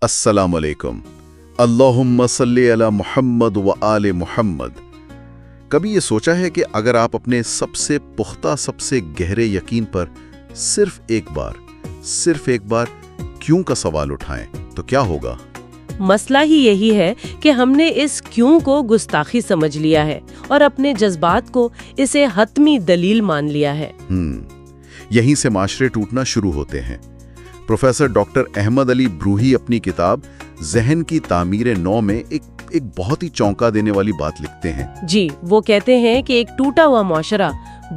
السلام علیکم۔ اللہم صلی علی محمد و آل محمد۔ کبھی یہ سوچا ہے کہ اگر آپ اپنے سب سے پختہ سب سے گہرے یقین پر صرف ایک بار کیوں کا سوال اٹھائیں تو کیا ہوگا؟ مسئلہ ہی یہی ہے کہ ہم نے اس کیوں کو گستاخی سمجھ لیا ہے اور اپنے جذبات کو اسے حتمی دلیل مان لیا ہے۔ یہیں سے معاشرے ٹوٹنا شروع ہوتے ہیں۔ پروفیسر ڈاکٹر احمد علی بروہی اپنی کتاب ذہن کی تعمیر نو میں ایک بہت ہی چونکا دینے والی بات لکھتے ہیں۔ جی، وہ کہتے ہیں کہ ایک ٹوٹا ہوا معاشرہ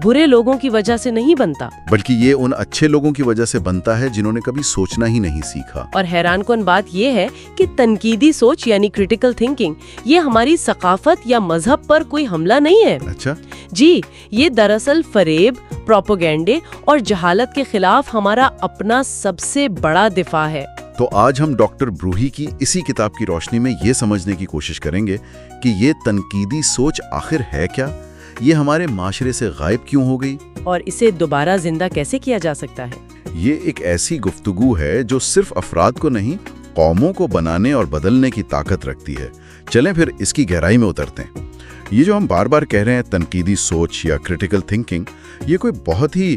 برے لوگوں کی وجہ سے نہیں بنتا، بلکہ یہ ان اچھے لوگوں کی وجہ سے بنتا ہے جنہوں نے کبھی سوچنا ہی نہیں سیکھا۔ اور حیران کن بات یہ ہے کہ تنقیدی سوچ یعنی کریٹیکل تھنکنگ یہ ہماری ثقافت یا مذہب پر کوئی حملہ نہیں ہے۔ اچھا جی، یہ دراصل فریب، پروپیگنڈے اور جہالت کے خلاف ہمارا اپنا سب سے بڑا دفاع ہے۔ تو آج ہم ڈاکٹر بروہی کی اسی کتاب کی روشنی میں یہ سمجھنے کی کوشش کریں گے کہ یہ تنقیدی سوچ آخر ہے کیا، یہ ہمارے معاشرے سے غائب کیوں ہو گئی، اور اسے دوبارہ زندہ کیسے کیا جا سکتا ہے۔ یہ ایک ایسی گفتگو ہے جو صرف افراد کو نہیں، قوموں کو بنانے اور بدلنے کی طاقت رکھتی ہے۔ چلیں پھر اس کی گہرائی میں اترتے ہیں۔ یہ جو ہم بار بار کہہ رہے ہیں تنقیدی سوچ یا کریٹیکل تھنکنگ، یہ کوئی بہت ہی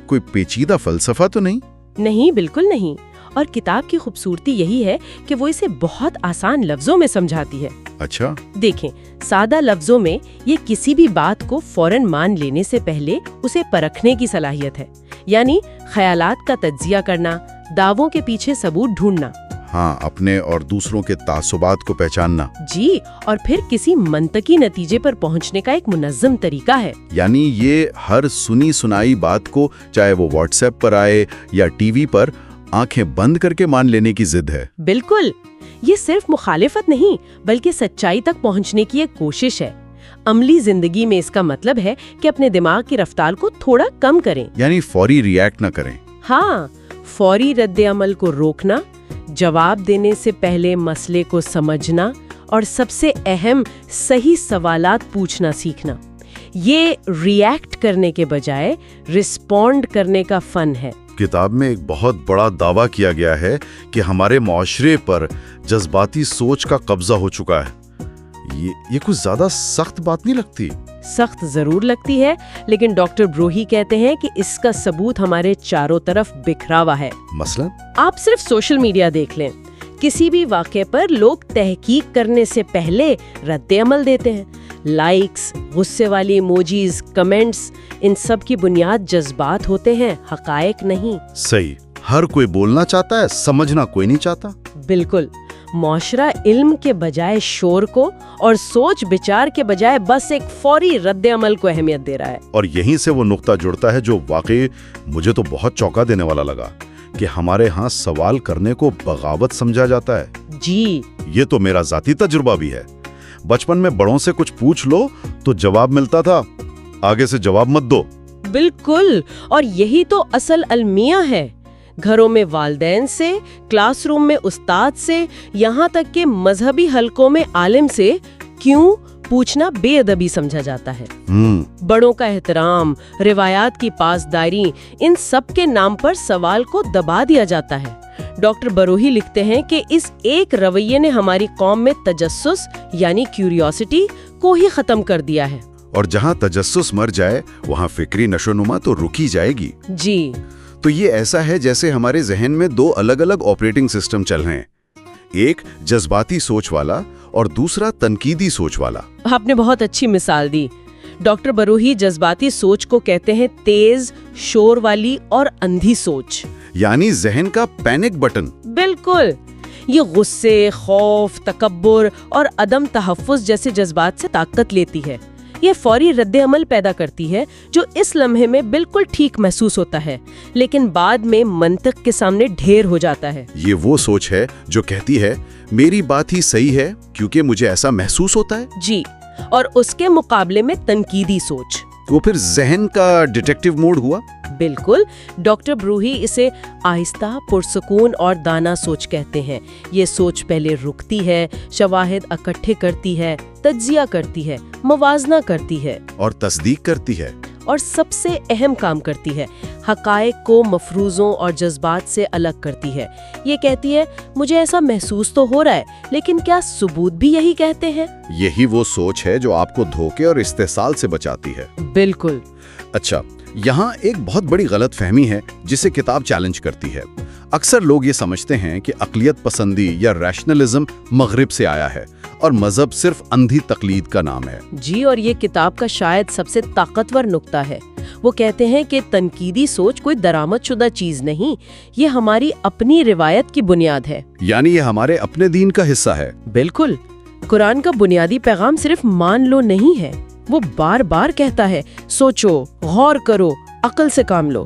کوئی پیچیدہ فلسفہ تو نہیں؟ نہیں، بالکل نہیں۔ اور کتاب کی خوبصورتی یہی ہے کہ وہ اسے بہت آسان لفظوں میں سمجھاتی ہے۔ اچھا، دیکھیں، سادہ لفظوں میں یہ کسی بھی بات کو فوراً مان لینے سے پہلے اسے پرکھنے کی صلاحیت ہے، یعنی خیالات کا تجزیہ کرنا، دعووں کے پیچھے ثبوت ڈھونڈنا۔ ہاں، اپنے اور دوسروں کے تعصبات کو پہچاننا۔ جی، اور پھر کسی منطقی نتیجے پر پہنچنے کا ایک منظم طریقہ ہے۔ یعنی یہ ہر سنی سنائی بات کو، چاہے وہ واٹس ایپ پر آئے یا ٹی وی پر، آنکھیں بند کر کے مان لینے کی ضد ہے۔ بالکل، یہ صرف مخالفت نہیں بلکہ سچائی تک پہنچنے کی ایک کوشش ہے۔ عملی زندگی میں اس کا مطلب ہے کہ اپنے دماغ کی رفتار کو تھوڑا کم کریں، یعنی فوری ریئیکٹ نہ کریں۔ ہاں، فوری رد عمل کو روکنا، جواب دینے سے پہلے مسئلے کو سمجھنا، اور سب سے اہم صحیح سوالات پوچھنا سیکھنا۔ یہ ریئیکٹ کرنے کے بجائے رسپونڈ کرنے کا فن ہے۔ کتاب میں ایک بہت بڑا دعویٰ کیا گیا ہے کہ ہمارے معاشرے پر جذباتی سوچ کا قبضہ ہو چکا ہے۔ یہ کچھ زیادہ سخت بات نہیں لگتی؟ سخت ضرور لگتی ہے، لیکن ڈاکٹر بروہی کہتے ہیں کہ اس کا ثبوت ہمارے چاروں طرف بکھرا ہوا ہے۔ مثلا آپ صرف سوشل میڈیا دیکھ لیں، کسی بھی واقعے پر لوگ تحقیق کرنے سے پہلے رد عمل دیتے ہیں۔ لائکس، غصے والی ایموجیز، کمنٹس، ان سب کی بنیاد جذبات ہوتے ہیں، حقائق نہیں۔ صحیح، ہر کوئی بولنا چاہتا ہے، سمجھنا کوئی نہیں چاہتا۔ بالکل، معاشرہ علم کے بجائے شور کو اور سوچ بچار کے بجائے بس ایک فوری رد عمل کو اہمیت دے رہا ہے۔ اور یہیں سے وہ نقطہ جڑتا ہے جو واقعی مجھے تو بہت چونکا دینے والا لگا، کہ ہمارے ہاں سوال کرنے کو بغاوت سمجھا جاتا ہے۔ جی، یہ تو میرا ذاتی تجربہ بھی ہے۔ بچپن میں بڑوں سے کچھ پوچھ لو تو جواب ملتا تھا، آگے سے جواب مت دو۔ بالکل، اور یہی تو اصل المیہ ہے۔ گھروں میں والدین سے، کلاس روم میں استاد سے، یہاں تک کہ مذہبی حلقوں میں عالم سے کیوں پوچھنا بے ادبی سمجھا جاتا ہے۔ بڑوں کا احترام، روایات کی پاسداری، ان سب کے نام پر سوال کو دبا دیا جاتا ہے۔ ڈاکٹر بروہی لکھتے ہیں کہ اس ایک رویے نے ہماری قوم میں تجسس یعنی کیوریوسٹی کو ہی ختم کر دیا ہے۔ اور جہاں تجسس مر جائے وہاں فکری نشو نما تو رکی جائے گی۔ جی، تو یہ ایسا ہے جیسے ہمارے ذہن میں دو الگ الگ آپریٹنگ سسٹم چل رہے ہیں، ایک جذباتی سوچ والا اور دوسرا تنقیدی سوچ والا۔ آپ نے بہت اچھی مثال دی۔ ڈاکٹر بروہی جذباتی سوچ کو کہتے ہیں تیز، شور والی اور اندھی سوچ، یعنی ذہن کا پینک بٹن۔ بالکل، یہ غصے، خوف، تکبر اور عدم تحفظ جیسے جذبات سے طاقت لیتی ہے۔ یہ فوری رد عمل پیدا کرتی ہے جو اس لمحے میں بالکل ٹھیک محسوس ہوتا ہے، لیکن بعد میں منطق کے سامنے ڈھیر ہو جاتا ہے۔ یہ وہ سوچ ہے جو کہتی ہے میری بات ہی صحیح ہے کیونکہ مجھے ایسا محسوس ہوتا ہے۔ جی، اور اس کے مقابلے میں تنقیدی سوچ، وہ پھر ذہن کا ڈیٹیکٹیو موڈ ہوا۔ بالکل، ڈاکٹر بروہی اسے آہستہ، پرسکون اور دانا سوچ کہتے ہیں۔ یہ سوچ پہلے رکتی ہے، شواہد اکٹھے کرتی ہے، تجزیہ کرتی ہے، موازنہ کرتی ہے اور تصدیق کرتی ہے، اور سب سے اہم کام کرتی ہے، حقائق کو مفروضوں اور جذبات سے الگ کرتی ہے۔ یہ کہتی ہے مجھے ایسا محسوس تو ہو رہا ہے، لیکن کیا ثبوت بھی یہی کہتے ہیں؟ یہی وہ سوچ ہے جو آپ کو دھوکے اور استحصال سے بچاتی ہے۔ بالکل۔ اچھا، یہاں ایک بہت بڑی غلط فہمی ہے جسے کتاب چیلنج کرتی ہے۔ اکثر لوگ یہ سمجھتے ہیں کہ عقلیت پسندی یا ریشنلزم مغرب سے آیا ہے اور مذہب صرف اندھی تقلید کا نام ہے۔ جی، اور یہ کتاب کا شاید سب سے طاقتور نقطہ ہے۔ وہ کہتے ہیں کہ تنقیدی سوچ کوئی درآمد شدہ چیز نہیں، یہ ہماری اپنی روایت کی بنیاد ہے۔ یعنی یہ ہمارے اپنے دین کا حصہ ہے۔ بالکل۔ قرآن کا بنیادی پیغام صرف مان لو نہیں ہے، وہ بار بار کہتا ہے سوچو، غور کرو، عقل سے کام لو۔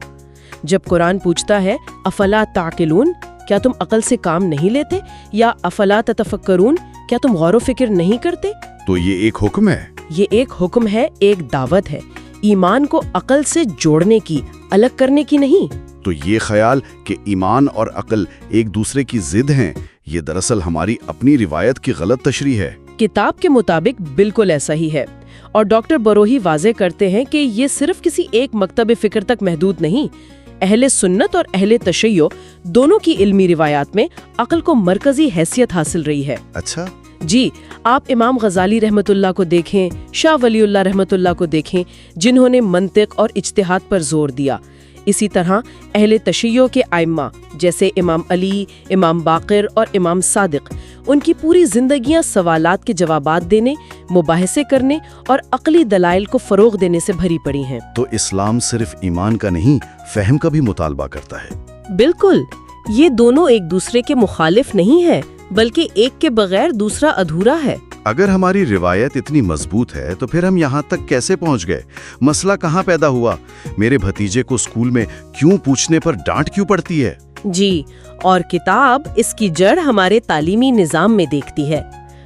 جب قرآن پوچھتا ہے افلا تعقلون، کیا تم عقل سے کام نہیں لیتے، یا افلا تتفکرون، کیا تم غور و فکر نہیں کرتے، تو یہ ایک حکم ہے۔ یہ ایک حکم ہے، ایک دعوت ہے، ایمان کو عقل سے جوڑنے کی، الگ کرنے کی نہیں۔ تو یہ خیال کہ ایمان اور عقل ایک دوسرے کی ضد ہیں، یہ دراصل ہماری اپنی روایت کی غلط تشریح ہے۔ کتاب کے مطابق بالکل ایسا ہی ہے، اور ڈاکٹر بروہی واضح کرتے ہیں کہ یہ صرف کسی ایک مکتب فکر تک محدود نہیں۔ اہل سنت اور اہل تشیع دونوں کی علمی روایات میں عقل کو مرکزی حیثیت حاصل رہی ہے۔ اچھا جی، آپ امام غزالی رحمۃ اللہ کو دیکھیں، شاہ ولی اللہ رحمۃ اللہ کو دیکھیں، جنہوں نے منطق اور اجتہاد پر زور دیا۔ اسی طرح اہل تشیع کے ائمہ جیسے امام علی، امام باقر اور امام صادق، ان کی پوری زندگیاں سوالات کے جوابات دینے، مباحثے کرنے اور عقلی دلائل کو فروغ دینے سے بھری پڑی ہیں۔ تو اسلام صرف ایمان کا نہیں، فہم کا بھی مطالبہ کرتا ہے۔ بالکل، یہ دونوں ایک دوسرے کے مخالف نہیں ہے، بلکہ ایک کے بغیر دوسرا ادھورا ہے۔ اگر ہماری روایت اتنی مضبوط ہے تو پھر ہم یہاں تک کیسے پہنچ گئے؟ مسئلہ کہاں پیدا ہوا؟ میرے بھتیجے کو اسکول میں کیوں پوچھنے پر ڈانٹ کیوں پڑتی ہے؟ جی، اور کتاب اس کی جڑ ہمارے تعلیمی نظام میں دیکھتی ہے۔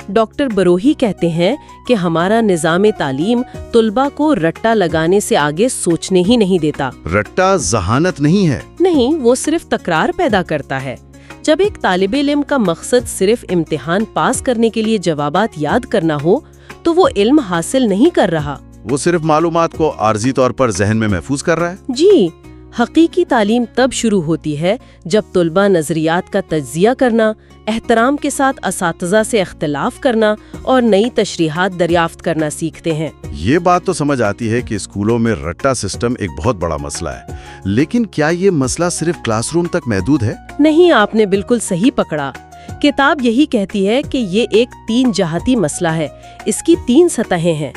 ڈاکٹر بروہی کہتے ہیں کہ ہمارا نظام تعلیم طلبہ کو رٹا لگانے سے آگے سوچنے ہی نہیں دیتا۔ رٹا ذہانت نہیں ہے۔ نہیں، وہ صرف تکرار پیدا کرتا ہے۔ جب ایک طالب علم کا مقصد صرف امتحان پاس کرنے کے لیے جوابات یاد کرنا ہو تو وہ علم حاصل نہیں کر رہا، وہ صرف معلومات کو عارضی طور پر ذہن میں محفوظ کر رہا ہے۔ جی، حقیقی تعلیم تب شروع ہوتی ہے جب طلبہ نظریات کا تجزیہ کرنا، احترام کے ساتھ اساتذہ سے اختلاف کرنا اور نئی تشریحات دریافت کرنا سیکھتے ہیں۔ یہ بات تو سمجھ آتی ہے کہ اسکولوں میں رٹا سسٹم ایک بہت بڑا مسئلہ ہے، لیکن کیا یہ مسئلہ صرف کلاس روم تک محدود ہے؟ نہیں، آپ نے بالکل صحیح پکڑا۔ کتاب یہی کہتی ہے کہ یہ ایک 3 جہتی مسئلہ ہے، اس کی 3 سطحیں ہیں۔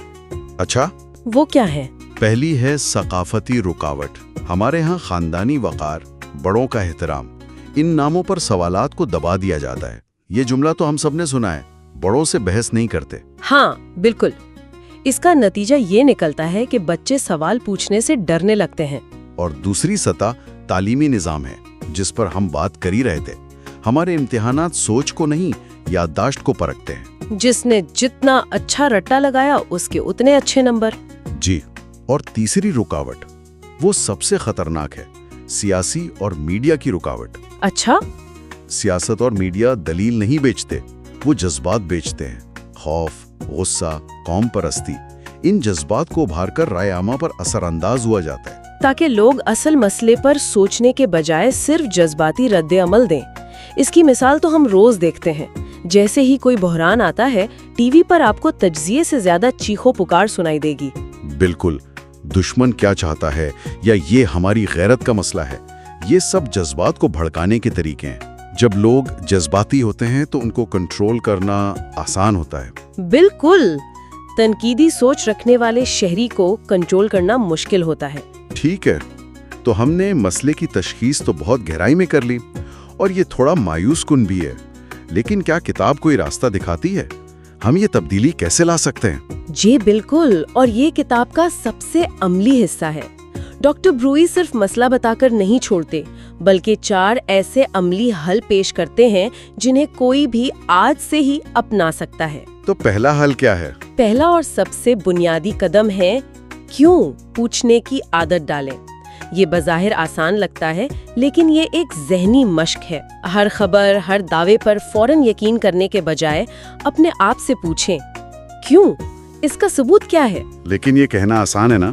اچھا، وہ کیا ہے؟ پہلی ہے ثقافتی رکاوٹ۔ ہمارے ہاں خاندانی وقار، بڑوں کا احترام، ان ناموں پر سوالات کو دبا دیا جاتا ہے۔ یہ جملہ تو ہم سب نے سنا ہے، بڑوں سے بحث نہیں کرتے۔ ہاں، بالکل۔ اس کا نتیجہ یہ نکلتا ہے کہ بچے سوال پوچھنے سے ڈرنے لگتے ہیں۔ اور دوسری سطح تعلیمی نظام ہے، جس پر ہم بات کر ہی رہے تھے۔ ہمارے امتحانات سوچ کو نہیں، یادداشت کو پرکھتے ہیں۔ جس نے جتنا اچھا رٹا لگایا اس کے اتنے اچھے نمبر۔ جی، اور تیسری رکاوٹ، وہ سب سے خطرناک ہے، سیاسی اور میڈیا کی رکاوٹ۔ اچھا؟ سیاست اور میڈیا دلیل نہیں بیچتے، وہ جذبات بیچتے ہیں۔ خوف، غصہ، قوم پرستی، ان جذبات کو ابھار کر رائے عامہ پر اثر انداز ہوا جاتا ہے، تاکہ لوگ اصل مسئلے پر سوچنے کے بجائے صرف جذباتی رد عمل دیں۔ اس کی مثال تو ہم روز دیکھتے ہیں۔ جیسے ہی کوئی بحران آتا ہے، ٹی وی پر آپ کو تجزیے سے زیادہ چیخو پکار سنائی دے گی۔ بالکل، دشمن کیا چاہتا ہے یا یہ ہماری غیرت کا مسئلہ ہے، یہ سب جذبات کو بھڑکانے کے طریقے ہیں۔ جب لوگ جذباتی ہوتے ہیں تو ان کو کنٹرول کرنا آسان ہوتا ہے۔ بالکل، تنقیدی سوچ رکھنے والے شہری کو کنٹرول کرنا مشکل ہوتا ہے۔ ٹھیک ہے، تو ہم نے مسئلے کی تشخیص تو بہت گہرائی میں کر لی، اور یہ تھوڑا مایوس کن بھی ہے، لیکن کیا کتاب کوئی راستہ دکھاتی ہے؟ ہم یہ تبدیلی کیسے لا سکتے ہیں؟ جی بالکل، اور یہ کتاب کا سب سے عملی حصہ ہے۔ ڈاکٹر بروئی صرف مسئلہ بتا کر نہیں چھوڑتے، بلکہ 4 ایسے عملی حل پیش کرتے ہیں جنہیں کوئی بھی آج سے ہی اپنا سکتا ہے۔ تو پہلا حل کیا ہے؟ پہلا اور سب سے بنیادی قدم ہے کیوں پوچھنے کی عادت ڈالیں۔ یہ بظاہر آسان لگتا ہے، لیکن یہ ایک ذہنی مشق ہے۔ ہر خبر، ہر دعوے پر فوراً یقین کرنے کے بجائے اپنے آپ سے پوچھیں کیوں، اس کا ثبوت کیا ہے؟ لیکن یہ کہنا آسان ہے نا؟